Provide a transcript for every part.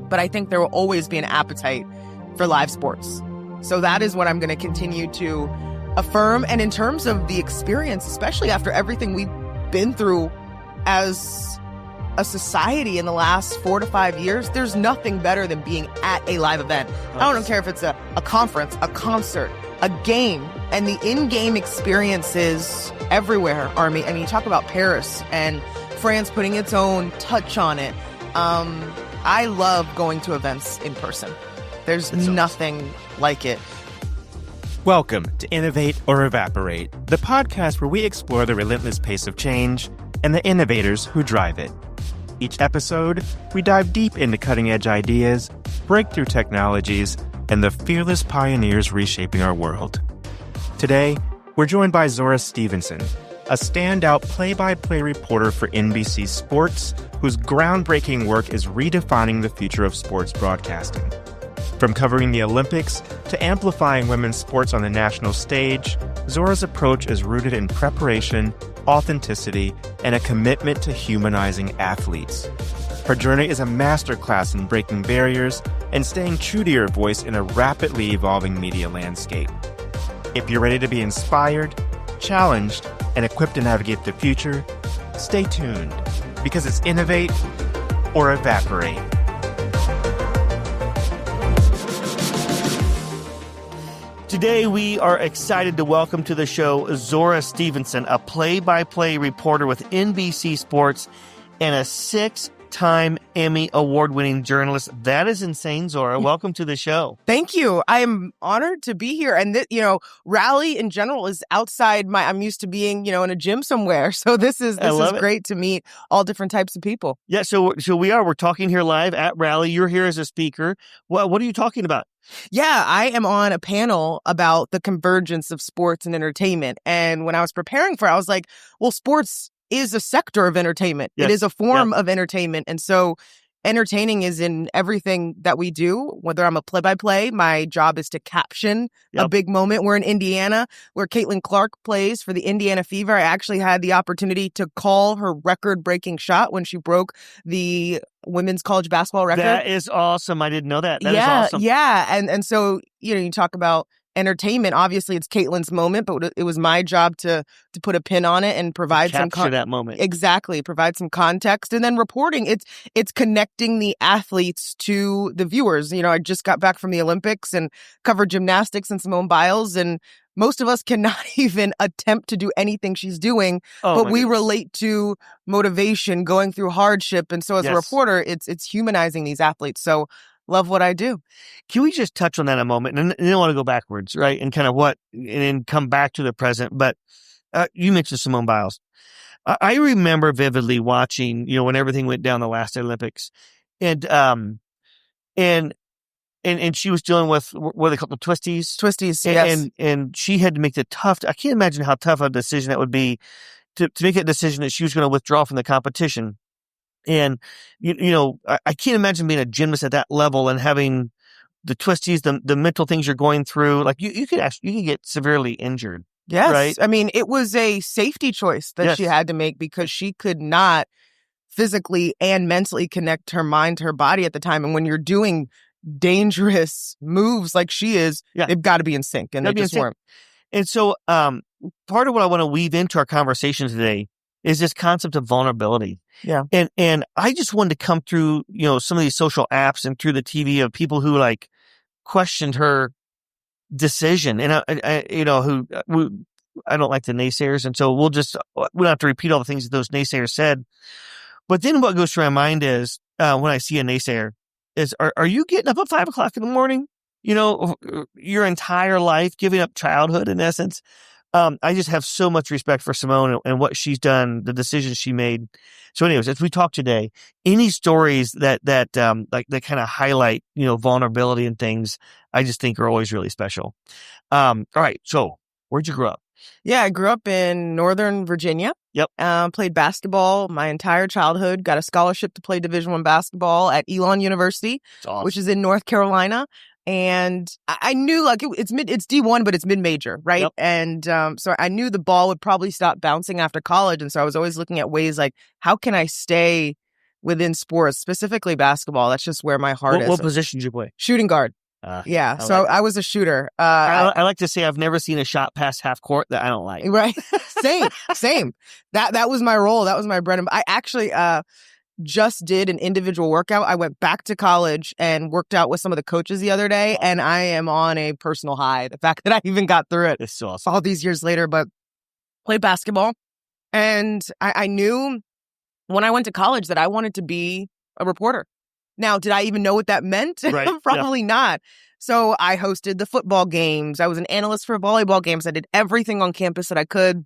but I think there will always be an appetite for live sports. So that is what I'm going to continue to affirm. And in terms of the experience, especially after everything we've been through as a society in the last 4 to 5 years, there's nothing better than being at a live event. Nice. I don't care if it's a conference, a concert, a game, and the in-game experiences everywhere are I mean, you talk about Paris and France putting its own touch on it. I love going to events in person. There's nothing like it. Welcome to Innovate or Evaporate, the podcast where we explore the relentless pace of change and the innovators who drive it. Each episode, we dive deep into cutting-edge ideas, breakthrough technologies, and the fearless pioneers reshaping our world. Today, we're joined by Zora Stevenson, a standout play-by-play reporter for NBC Sports, whose groundbreaking work is redefining the future of sports broadcasting. From covering the Olympics to amplifying women's sports on the national stage, Zora's approach is rooted in preparation, authenticity, and a commitment to humanizing athletes. Her journey is a masterclass in breaking barriers and staying true to your voice in a rapidly evolving media landscape. If you're ready to be inspired, challenged, and equipped to navigate the future, stay tuned, because it's Innovate or Evaporate. Today, we are excited to welcome to the show Zora Stevenson, a play-by-play reporter with NBC Sports and a 6-time Emmy award-winning journalist. That is insane, Zora. Welcome to the show. Thank you. I am honored to be here. And, Raleigh in general is outside I'm used to being, in a gym somewhere. So this is great to meet all different types of people. Yeah, so we're talking here live at Raleigh. You're here as a speaker. What are you talking about? Yeah, I am on a panel about the convergence of sports and entertainment. And when I was preparing for it, I was like, well, sports is a sector of entertainment. Yes. It is a form of entertainment. And so entertaining is in everything that we do. Whether I'm a play-by-play, my job is to caption a big moment. We're in Indiana, where Caitlin Clark plays for the Indiana Fever. I actually had the opportunity to call her record-breaking shot when she broke the women's college basketball record. That is awesome. I didn't know that. That is awesome. Yeah. And so, you talk about entertainment. Obviously, it's Caitlin's moment, but it was my job to put a pin on it and provide capture that moment. Exactly, provide some context, and then reporting. It's connecting the athletes to the viewers. I just got back from the Olympics and covered gymnastics and Simone Biles, and most of us cannot even attempt to do anything she's doing, but we relate to motivation, going through hardship, and so as a reporter, it's humanizing these athletes. So. Love what I do. Can we just touch on that a moment? And then I want to go backwards, right? And kind of and then come back to the present. But you mentioned Simone Biles. I remember vividly watching, when everything went down the last Olympics. And she was dealing with what they call the twisties. Twisties, yes. And she had to make I can't imagine how tough a decision that would be to make that decision that she was going to withdraw from the competition. And, I can't imagine being a gymnast at that level and having the twisties, the mental things you're going through. Like you could get severely injured. Yes. Right? I mean, it was a safety choice that she had to make because she could not physically and mentally connect her mind to her body at the time. And when you're doing dangerous moves like she is, they've got to be in sync. And they just weren't. And so part of what I want to weave into our conversation today is this concept of vulnerability. Yeah. And I just wanted to come through, some of these social apps and through the TV of people who questioned her decision. And I don't like the naysayers. And so we don't have to repeat all the things that those naysayers said. But then what goes through my mind is, when I see a naysayer is, are you getting up at 5 o'clock in the morning? Your entire life, giving up childhood in essence. I just have so much respect for Simone and what she's done, the decisions she made. So anyways, as we talk today, any stories that kind of highlight, vulnerability and things, I just think are always really special. All right. So where'd you grow up? Yeah, I grew up in Northern Virginia. Yep. Played basketball my entire childhood, got a scholarship to play Division I basketball at Elon University, which is in North Carolina. And I knew it's D1, but it's mid-major, right? Yep. And so I knew the ball would probably stop bouncing after college. And so I was always looking at ways how can I stay within sports, specifically basketball. That's just where my heart is. What position did you play? Shooting guard. Yeah. So I was a shooter. I like to say I've never seen a shot past half court that I don't like. Right. Same. That was my role. That was my bread and I actually just did an individual workout. I went back to college and worked out with some of the coaches the other day, and I am on a personal high. The fact that I even got through it It's awesome. all these years later, but played basketball. And I knew when I went to college that I wanted to be a reporter. Now, did I even know what that meant? Right. Probably not. So I hosted the football games. I was an analyst for volleyball games. I did everything on campus that I could,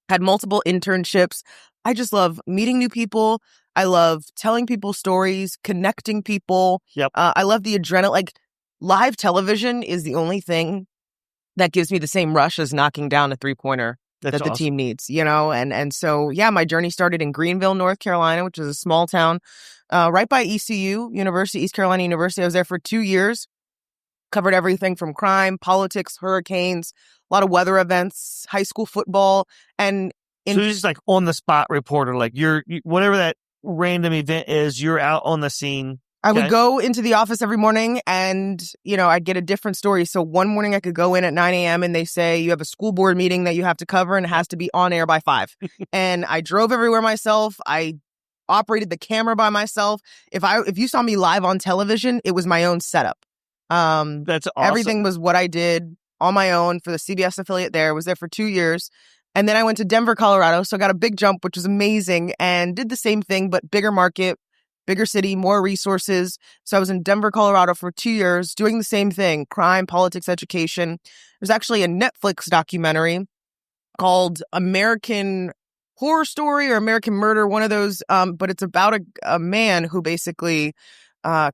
had multiple internships. I just love meeting new people. I love telling people stories, connecting people. Yep. I love the adrenaline. Like, live television is the only thing that gives me the same rush as knocking down a three-pointer that the team needs, you know? And so, yeah, my journey started in Greenville, North Carolina, which is a small town right by ECU, East Carolina University. I was there for 2 years, covered everything from crime, politics, hurricanes, a lot of weather events, high school football. And so you're just like on the spot reporter, like whatever that random event is, you're out on the scene. I would go into the office every morning and, you know, I'd get a different story. So one morning I could go in at 9 a.m. and they say you have a school board meeting that you have to cover and it has to be on air by 5. And I drove everywhere myself. I operated the camera by myself. If you saw me live on television, it was my own setup. That's awesome. Everything was what I did on my own for the CBS affiliate there. I was there for 2 years. And then I went to Denver, Colorado. So I got a big jump, which was amazing, and did the same thing, but bigger market, bigger city, more resources. So I was in Denver, Colorado for 2 years doing the same thing, crime, politics, education. There's actually a Netflix documentary called American Horror Story or American Murder, one of those. But it's about a man who basically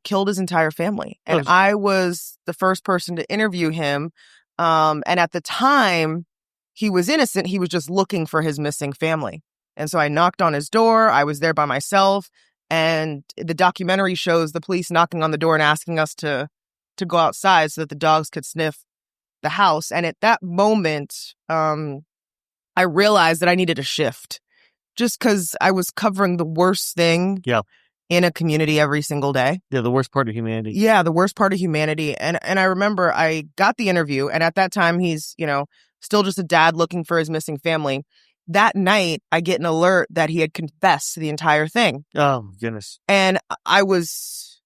killed his entire family. And I was the first person to interview him. And at the time, he was innocent. He was just looking for his missing family. And so I knocked on his door. I was there by myself. And the documentary shows the police knocking on the door and asking us to go outside so that the dogs could sniff the house. And at that moment, I realized that I needed a shift just because I was covering the worst thing in a community every single day. Yeah, the worst part of humanity. Yeah, the worst part of humanity. And I remember I got the interview, and at that time, he's, you know, still just a dad looking for his missing family. That night, I get an alert that he had confessed to the entire thing. Oh, goodness. And I was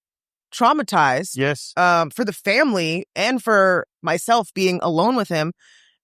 traumatized. Yes. For the family and for myself being alone with him.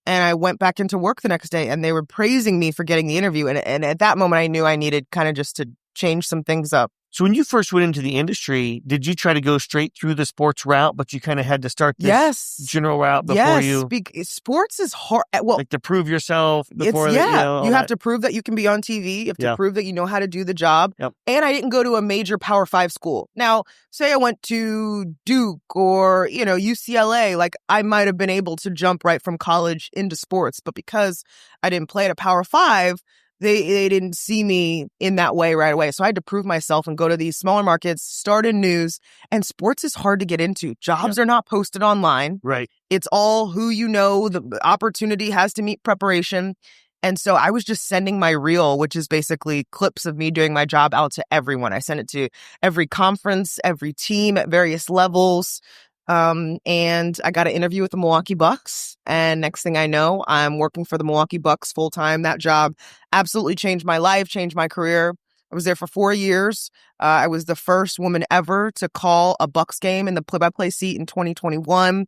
And I went back into work the next day, and they were praising me for getting the interview. And at that moment, I knew I needed kind of just to change some things up. So when you first went into the industry, did you try to go straight through the sports route, but you kind of had to start this general route before you? Yes, sports is hard. Well, like to prove yourself before you have to prove that you can be on TV. You have to prove that you know how to do the job. Yep. And I didn't go to a major Power 5 school. Now, say I went to Duke or, you know, UCLA, like I might have been able to jump right from college into sports. But because I didn't play at a Power 5, they didn't see me in that way right away. So I had to prove myself and go to these smaller markets, start in news. And sports is hard to get into. Jobs are not posted online. Right. It's all who you know. The opportunity has to meet preparation. And so I was just sending my reel, which is basically clips of me doing my job, out to everyone. I sent it to every conference, every team at various levels. And I got an interview with the Milwaukee Bucks. And next thing I know, I'm working for the Milwaukee Bucks full time. That job absolutely changed my life, changed my career. I was there for 4 years. I was the first woman ever to call a Bucks game in the play-by-play seat in 2021.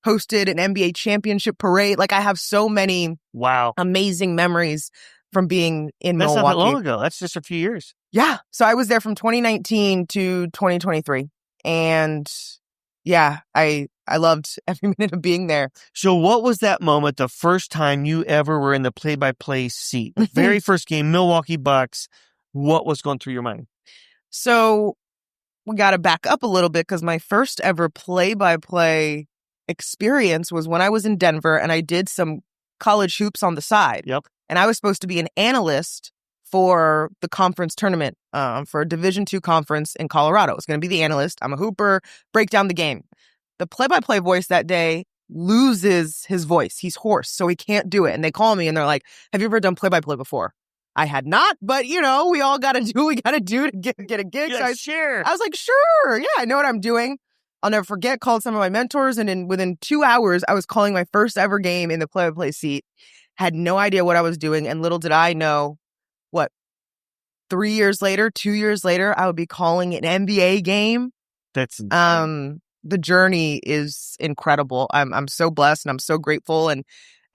Hosted an NBA championship parade. Like, I have so many amazing memories from being in Milwaukee. That's not that long ago. That's just a few years. Yeah. So I was there from 2019 to 2023. And yeah, I loved every minute of being there. So what was that moment, the first time you ever were in the play-by-play seat? The very first game, Milwaukee Bucks, what was going through your mind? So we got to back up a little bit because my first ever play-by-play experience was when I was in Denver and I did some college hoops on the side. Yep. And I was supposed to be an analyst for the conference tournament, for a Division II conference in Colorado. I was going to be the analyst. I'm a hooper, break down the game. The play-by-play voice that day loses his voice. He's hoarse, so he can't do it. And they call me and they're like, have you ever done play-by-play before? I had not, but we all got to do what we got to do to get a gig. Yeah, So sure. I was like, sure. Yeah, I know what I'm doing. I'll never forget, called some of my mentors. And within 2 hours, I was calling my first ever game in the play-by-play seat. Had no idea what I was doing. And little did I know, 2 years later, I would be calling an NBA game. That's insane. The journey is incredible. I'm so blessed and I'm so grateful. And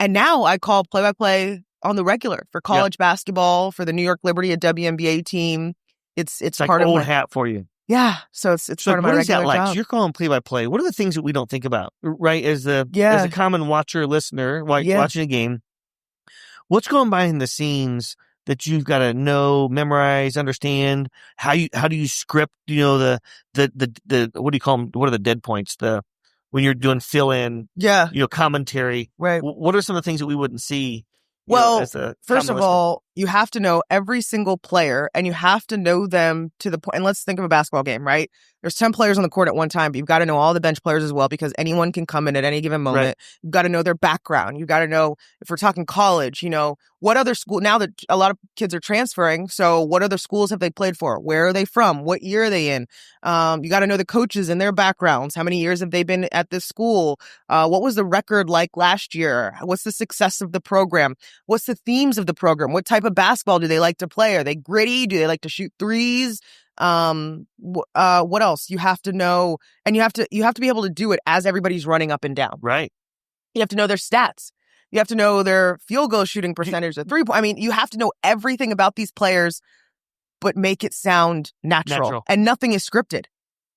now I call play-by-play on the regular for college basketball, for the New York Liberty, a WNBA team. It's like part old of my hat for you. Yeah. So it's part of my regular what is that like? job. So you're calling play-by-play. What are the things that we don't think about, right? As a common watcher, listener, watching a game, what's going behind the scenes that you've got to know, memorize, understand? How do you script? The what do you call them? What are the dead points? When you're doing fill in, commentary. Right. What are some of the things that we wouldn't see? Well, as a first of all, you have to know every single player, and you have to know them to the point. And let's think of a basketball game, right? There's 10 players on the court at one time, but you've got to know all the bench players as well, because anyone can come in at any given moment. Right. You've got to know their background. You've got to know, if we're talking college, what other school, now that a lot of kids are transferring, so what other schools have they played for? Where are they from? What year are they in? You got to know the coaches and their backgrounds. How many years have they been at this school? What was the record like last year? What's the success of the program? What's the themes of the program? What type of basketball do they like to play? Are they gritty? Do they like to shoot threes? What else? You have to know, and you have to be able to do it as everybody's running up and down. Right. You have to know their stats. You have to know their field goal shooting percentage, the 3-point. I mean, you have to know everything about these players, but make it sound natural. And nothing is scripted,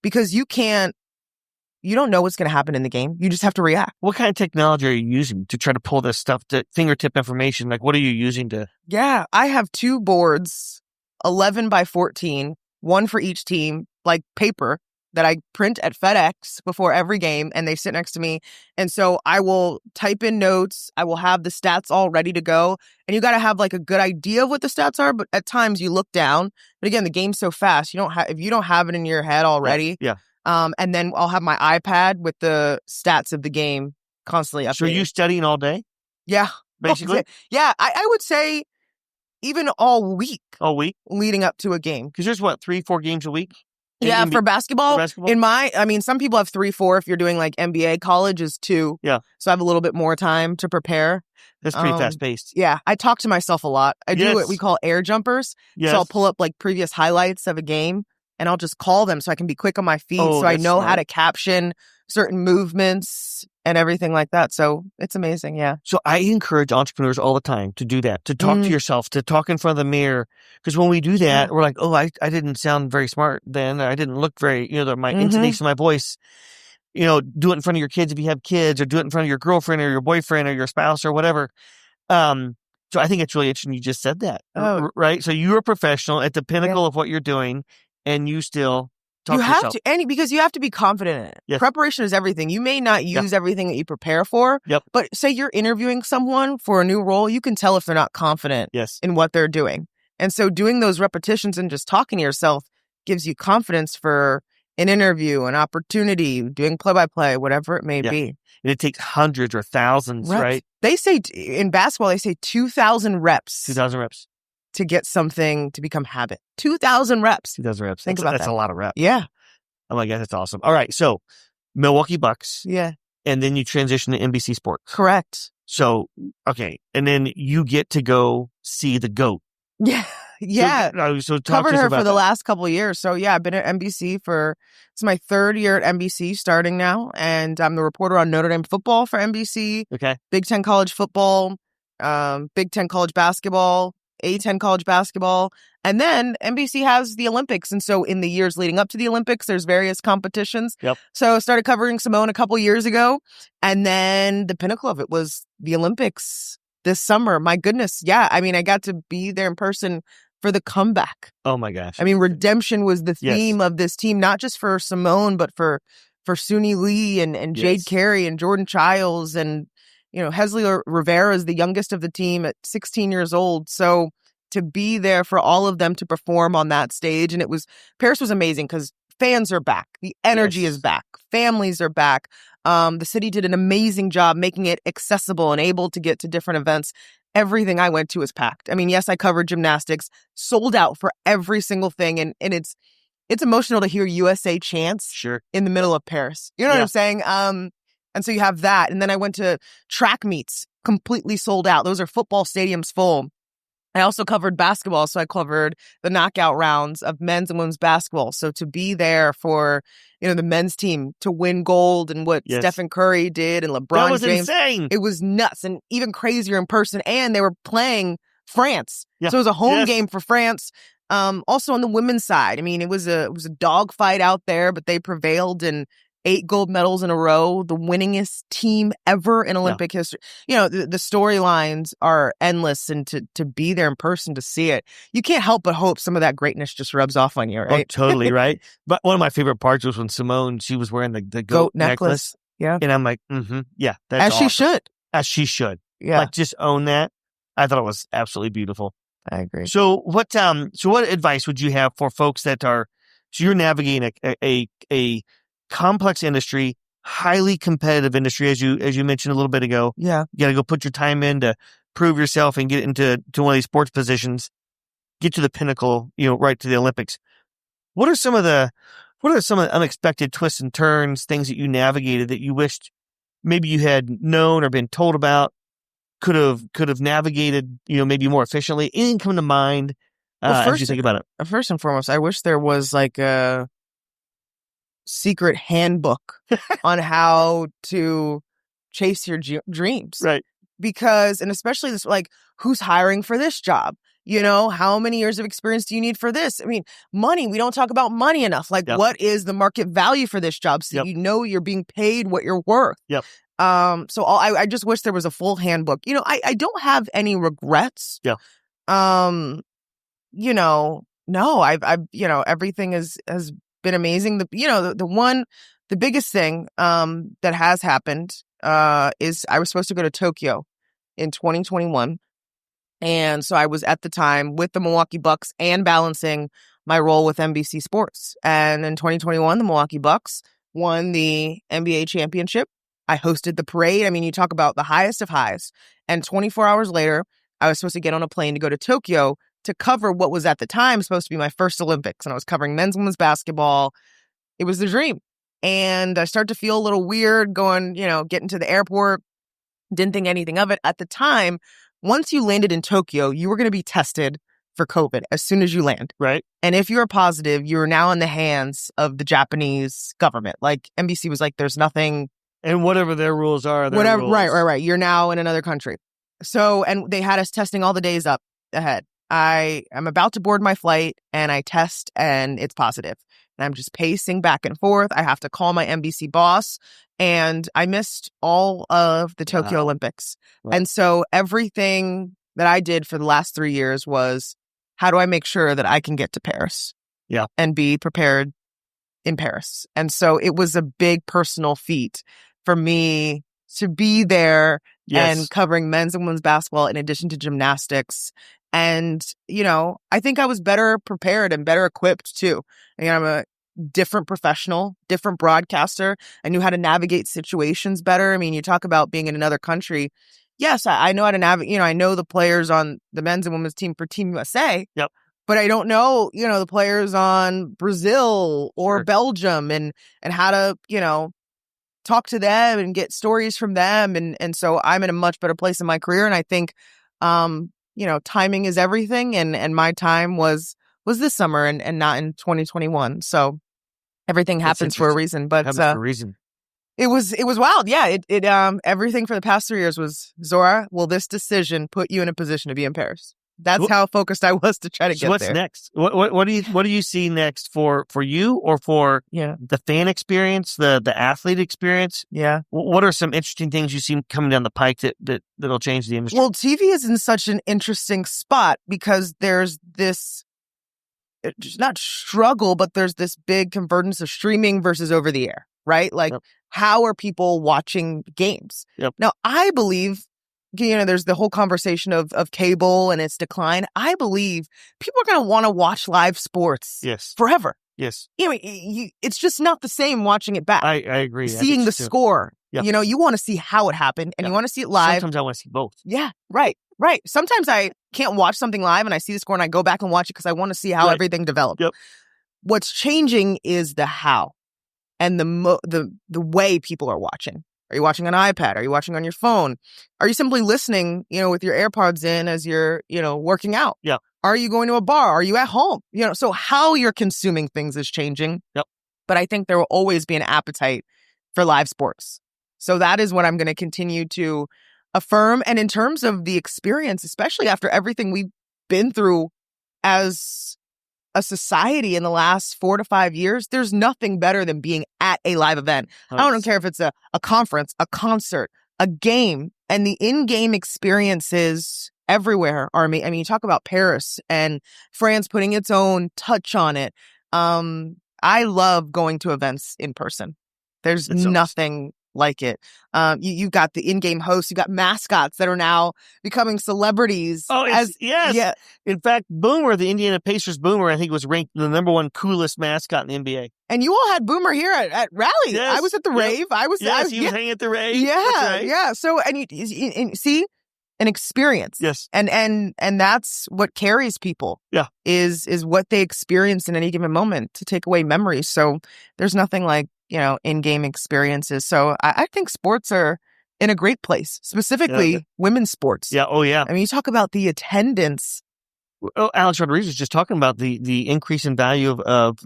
because you don't know what's going to happen in the game. You just have to react. What kind of technology are you using to try to pull this stuff, to fingertip information? Like, what are you using to? Yeah, I have 2 boards, 11 by 14, one for each team, like paper, that I print at FedEx before every game, and they sit next to me. And so I will type in notes. I will have the stats all ready to go. And you got to have like a good idea of what the stats are, but at times you look down. But again, the game's so fast, if you don't have it in your head already. Yeah. And then I'll have my iPad with the stats of the game constantly updated. So are you studying all day? Yeah. Basically? Yeah. I would say even all week. All week? Leading up to a game. Because there's 3-4 games a week? Yeah, for basketball. Some people have 3-4. If you're doing like NBA, college is 2. Yeah. So I have a little bit more time to prepare. That's pretty fast paced. Yeah. I talk to myself a lot. I do what we call air jumpers. Yes. So I'll pull up like previous highlights of a game, and I'll just call them so I can be quick on my feet, so I know how to caption certain movements and everything like that. So it's amazing. Yeah. So I encourage entrepreneurs all the time to do that, to talk to yourself, to talk in front of the mirror. Because when we do that, we're like, I didn't sound very smart then. I didn't look very, my intonation of my voice. Do it in front of your kids if you have kids, or do it in front of your girlfriend or your boyfriend or your spouse or whatever. So I think it's really interesting you just said that. Right? So you're a professional at the pinnacle of what you're doing, and you still talk to yourself. Because you have to be confident in it. Yes. Preparation is everything. You may not use everything that you prepare for, but say you're interviewing someone for a new role, you can tell if they're not confident in what they're doing. And so doing those repetitions and just talking to yourself gives you confidence for an interview, an opportunity, doing play-by-play, whatever it may be. And it takes hundreds or thousands, right? They say in basketball, 2,000 reps. 2,000 reps. To get something to become habit. 2,000 reps. 2,000 reps. Think about that. That's a lot of reps. Yeah. Oh my God, that's awesome. All right. So Milwaukee Bucks. Yeah. And then you transition to NBC Sports. Correct. So, okay. And then you get to go see the GOAT. Yeah. Yeah. So covered her for the last couple of years. So yeah, I've been at NBC it's my 3rd year at NBC starting now. And I'm the reporter on Notre Dame football for NBC. Okay. Big Ten college football, Big Ten college basketball, A10 college basketball. And then NBC has the Olympics. And so in the years leading up to the Olympics, there's various competitions. Yep. So I started covering Simone a couple years ago. And then the pinnacle of it was the Olympics this summer. My goodness. Yeah. I mean, I got to be there in person for the comeback. Oh my gosh. I mean, redemption was the theme of this team, not just for Simone, but for Suni Lee and Jade Carey and Jordan Childs and, Hesley Rivera is the youngest of the team at 16 years old. So to be there for all of them to perform on that stage. And Paris was amazing because fans are back. The energy is back. Families are back. The city did an amazing job making it accessible and able to get to different events. everything I went to was packed. I mean, yes, I covered gymnastics, sold out for every single thing. And it's emotional to hear USA chants in the middle of Paris. You know what I'm saying? And so you have that. And then I went to track meets, completely sold out. Those are football stadiums full. I also covered basketball. So I covered the knockout rounds of men's and women's basketball. So to be there for, the men's team to win gold and what Stephen Curry did and LeBron that was James. Insane. It was nuts and even crazier in person. And they were playing France. Yeah. So it was a home game for France. Also on the women's side, I mean, it was a dogfight out there, but they prevailed and 8 gold medals in a row, the winningest team ever in Olympic history. The storylines are endless, and to be there in person to see it, you can't help but hope some of that greatness just rubs off on you, right? Oh, totally, right? But one of my favorite parts was when Simone, she was wearing the goat necklace. Yeah. And I'm like, yeah, that's As awesome. she should. As she should. Yeah. Like, just own that. I thought it was absolutely beautiful. I agree. So what advice would you have for folks that are, so you're navigating a complex industry, highly competitive industry, as you mentioned a little bit ago. Yeah. You got to go put your time in to prove yourself and get into one of these sports positions, get to the pinnacle, right to the Olympics. What are some of the unexpected twists and turns, things that you navigated that you wished maybe you had known or been told about, could have navigated, maybe more efficiently? Anything come to mind as you think about it? First and foremost, I wish there was like a secret handbook on how to chase your dreams. Right. Because, and especially this, like, who's hiring for this job? How many years of experience do you need for this? I mean, money, we don't talk about money enough. Like, what is the market value for this job? So you're being paid what you're worth. Yep. So I just wish there was a full handbook. I don't have any regrets. Yeah. No, I've everything has been amazing. The biggest thing that has happened is I was supposed to go to Tokyo in 2021. And so I was at the time with the Milwaukee Bucks and balancing my role with NBC Sports. And in 2021, the Milwaukee Bucks won the NBA championship. I hosted the parade. I mean, you talk about the highest of highs. And 24 hours later, I was supposed to get on a plane to go to Tokyo to cover what was at the time supposed to be my first Olympics. And I was covering men's and women's basketball. It was the dream. And I started to feel a little weird going, getting to the airport. Didn't think anything of it. At the time, once you landed in Tokyo, you were going to be tested for COVID as soon as you land. Right. And if you were positive, you were now in the hands of the Japanese government. Like, NBC was like, there's nothing. And whatever their rules are, whatever. rules. Right. You're now in another country. So, and they had us testing all the days up ahead. I am about to board my flight and I test and it's positive. And I'm just pacing back and forth. I have to call my NBC boss, and I missed all of the Tokyo Olympics. Wow. And so everything that I did for the last 3 years was, how do I make sure that I can get to Paris? Yeah. And be prepared in Paris. And so it was a big personal feat for me to be there and covering men's and women's basketball in addition to gymnastics. And, I think I was better prepared and better equipped too. I'm a different professional, different broadcaster. I knew how to navigate situations better. I mean, you talk about being in another country. Yes, I know how to navigate. I know the players on the men's and women's team for Team USA. Yep. But I don't know, the players on Brazil or Belgium and how to, talk to them and get stories from them. And so I'm in a much better place in my career. And I think, timing is everything. And my time was this summer and not in 2021. So everything happens for a reason. But happens for a reason. It was wild. Yeah. It everything for the past 3 years was, Zora, will this decision put you in a position to be in Paris? That's how focused I was to try to get there. What's next? What do you see next for you or for the fan experience, the athlete experience? Yeah. What are some interesting things you see coming down the pike that'll change the industry? Well, TV is in such an interesting spot because there's this, not struggle, but there's this big convergence of streaming versus over the air, right? Like, how are people watching games? Yep. Now, I believe, there's the whole conversation of cable and its decline. I believe people are going to want to watch live sports forever. Yes. It's just not the same watching it back. I agree. Seeing the score. Yep. You want to see how it happened and you want to see it live. Sometimes I want to see both. Yeah, right. Right. Sometimes I can't watch something live and I see the score and I go back and watch it because I want to see how everything developed. Yep. What's changing is the how and the way people are watching. Are you watching on iPad? Are you watching on your phone? Are you simply listening, with your AirPods in as you're, working out? Yeah. Are you going to a bar? Are you at home? So how you're consuming things is changing. Yep. But I think there will always be an appetite for live sports. So that is what I'm going to continue to affirm. And in terms of the experience, especially after everything we've been through as a society in the last 4 to 5 years, there's nothing better than being at a live event. I don't care if it's a conference, a concert, a game, and the in-game experiences everywhere are amazing. I mean, you talk about Paris and France putting its own touch on it. I love going to events in person. There's nothing like it. You got the in-game hosts, you got mascots that are now becoming celebrities. Yes. Yeah. In fact, Boomer, the Indiana Pacers Boomer, I think was ranked the #1 coolest mascot in the NBA. And you all had Boomer here at Rally. Yes. I was at the rave. He was hanging at the rave. Yeah, That's right. yeah. So, and you see an experience. Yes. And that's what carries people. Yeah. Is what they experience in any given moment to take away memories. So there's nothing like, in-game experiences. So I think sports are in a great place, specifically women's sports. Yeah. Oh, yeah. I mean, you talk about the attendance. Alex Rodriguez was just talking about the increase in value of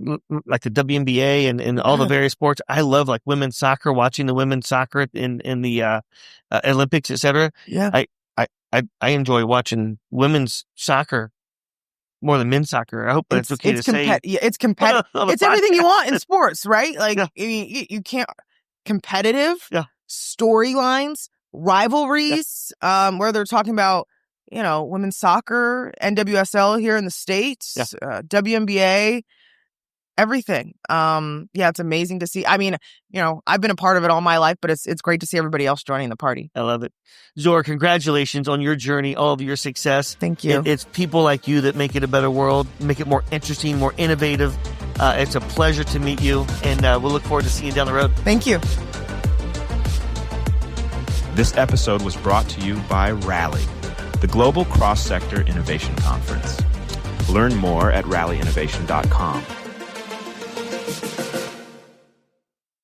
like the WNBA and all the various sports. I love like women's soccer, watching the women's soccer in the Olympics, et cetera. Yeah. I enjoy watching women's soccer more than men's soccer. I hope that's okay to say. It's competitive. It's everything you want in sports, right? Like you can't competitive storylines, rivalries, where they're talking about, women's soccer, NWSL here in the States, WNBA, everything. It's amazing to see. I mean, I've been a part of it all my life, but it's great to see everybody else joining the party. I love it. Zora, congratulations on your journey, all of your success. Thank you. It's people like you that make it a better world, make it more interesting, more innovative. It's a pleasure to meet you, and we'll look forward to seeing you down the road. Thank you. This episode was brought to you by Rally, the Global Cross-Sector Innovation Conference. Learn more at rallyinnovation.com.